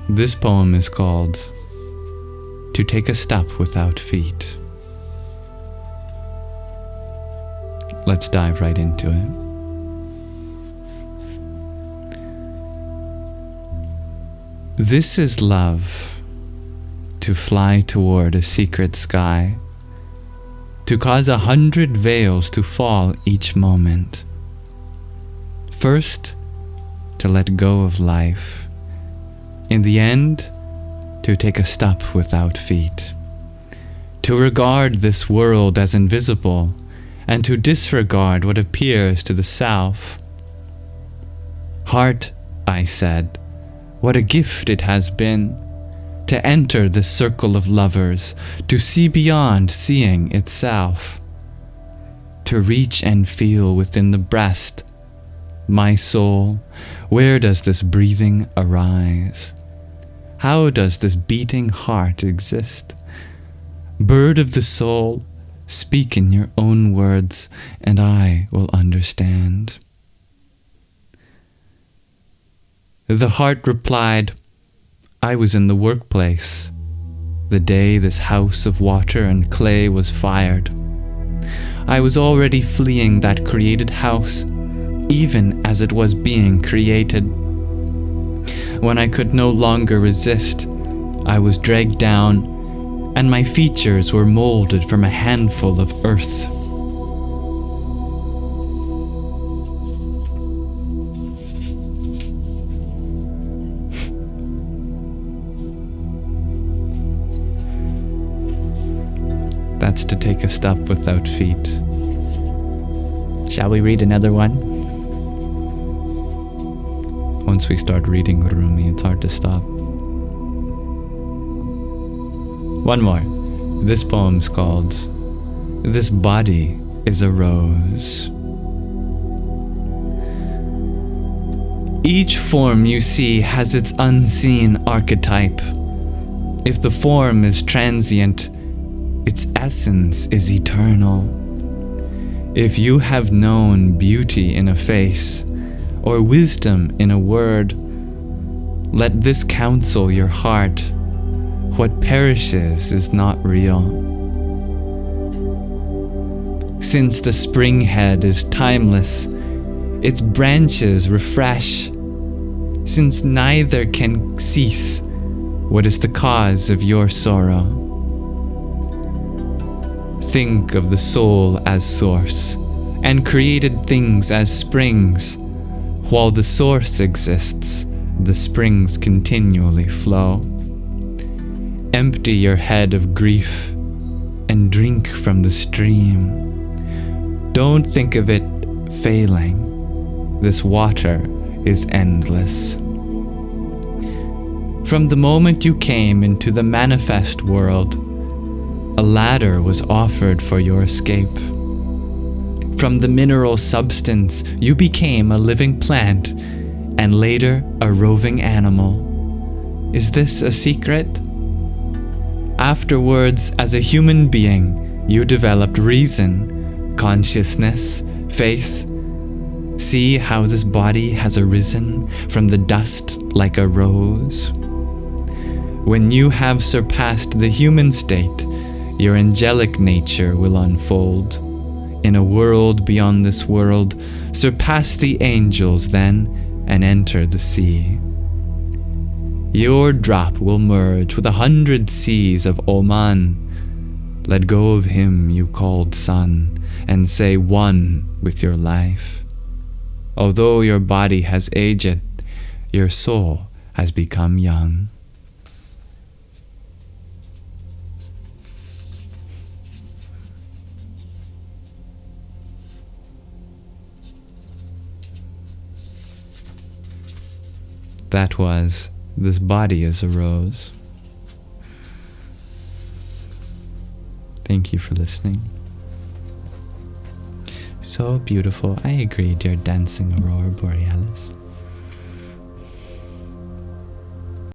This poem is called To Take a Step Without Feet. Let's dive right into it. This is love, to fly toward a secret sky, to cause 100 veils to fall each moment. First, to let go of life. In the end, to take a step without feet. To regard this world as invisible, and to disregard what appears to the self. Heart, I said, what a gift it has been, to enter this circle of lovers, to see beyond seeing itself, to reach and feel within the breast. My soul, where does this breathing arise? How does this beating heart exist? Bird of the soul, speak in your own words, and I will understand. The heart replied, I was in the workplace, the day this house of water and clay was fired. I was already fleeing that created house, even as it was being created. When I could no longer resist, I was dragged down, and my features were molded from a handful of earth. That's to take a step without feet. Shall we read another one? Once we start reading Rumi, it's hard to stop. One more. This poem's called This Body is a Rose. Each form you see has its unseen archetype. If the form is transient, its essence is eternal. If you have known beauty in a face, or wisdom in a word, let this counsel your heart. What perishes is not real. Since the spring head is timeless, its branches refresh. Since neither can cease, what is the cause of your sorrow? Think of the soul as source, and created things as springs. While the source exists, the springs continually flow. Empty your head of grief and drink from the stream. Don't think of it failing. This water is endless. From the moment you came into the manifest world, a ladder was offered for your escape. From the mineral substance, you became a living plant, and later a roving animal. Is this a secret? Afterwards, as a human being, you developed reason, consciousness, faith. See how this body has arisen from the dust like a rose. When you have surpassed the human state, your angelic nature will unfold. In a world beyond this world, surpass the angels then, and enter the sea. Your drop will merge with 100 seas of Oman. Let go of him you called son, and say one with your life. Although your body has aged, your soul has become young. That was This Body is a Rose. Thank you for listening. So beautiful. I agree, dear dancing aurora borealis.